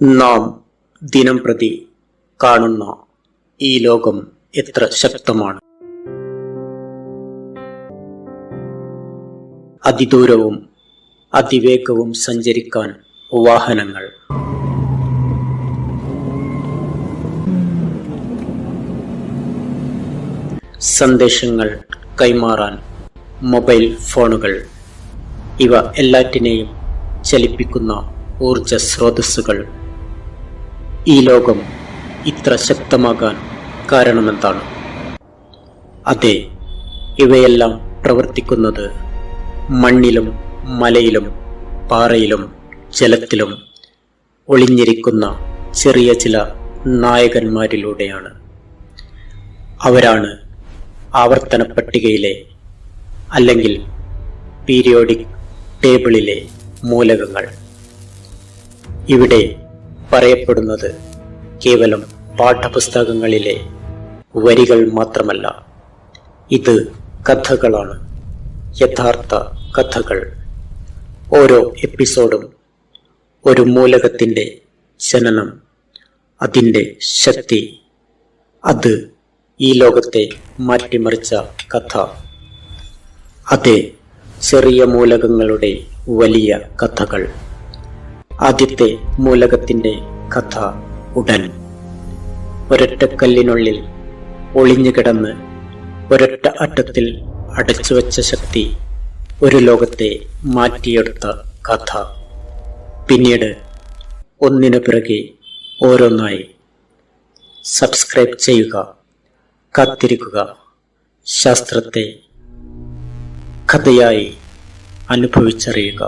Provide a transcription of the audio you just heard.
നാം ദിനംപ്രതി കാണുന്ന ഈ ലോകം എത്ര ശക്തമാണ്. അതിദൂരവും അതിവേഗവും സഞ്ചരിക്കാൻ വാഹനങ്ങൾ, സന്ദേശങ്ങൾ കൈമാറാൻ മൊബൈൽ ഫോണുകൾ, ഇവ എല്ലാറ്റിനെയും ചലിപ്പിക്കുന്ന ഊർജ സ്രോതസ്സുകൾ. ഈ ലോകം ഇത്ര ശക്തമാകാൻ കാരണമെന്താണ്? അതെ, ഇവയെല്ലാം പ്രവർത്തിക്കുന്നത് മണ്ണിലും മലയിലും പാറയിലും ജലത്തിലും ഒളിഞ്ഞിരിക്കുന്ന ചെറിയ ചില നായകന്മാരിലൂടെയാണ്. അവരാണ് ആവർത്തന പട്ടികയിലെ അല്ലെങ്കിൽ പീരിയോഡിക് ടേബിളിലെ മൂലകങ്ങൾ. ഇവിടെ പറയപ്പെടുന്നത് കേവലം പാഠപുസ്തകങ്ങളിലെ വരികൾ മാത്രമല്ല, ഇത് കഥകളാണ്, യഥാർത്ഥ കഥകൾ. ഓരോ എപ്പിസോഡും ഒരു മൂലകത്തിൻ്റെ ജനനം, അതിൻ്റെ ശക്തി, അത് ഈ ലോകത്തെ മാറ്റിമറിച്ച കഥ. അതെ, ചെറിയ മൂലകങ്ങളുടെ വലിയ കഥകൾ. ആദ്യത്തെ മൂലകത്തിൻ്റെ കഥ ഉടൻ. ഒരൊറ്റ കല്ലിനുള്ളിൽ ഒളിഞ്ഞുകിടന്ന് ഒരൊറ്റ അറ്റത്തിൽ അടച്ചുവെച്ച ശക്തി ഒരു ലോകത്തെ മാറ്റിയെടുത്ത കഥ. പിന്നീട് ഒന്നിനു പിറകെ ഓരോന്നായി. സബ്സ്ക്രൈബ് ചെയ്യുക, കാത്തിരിക്കുക. ശാസ്ത്രത്തെ കഥയായി അനുഭവിച്ചറിയുക.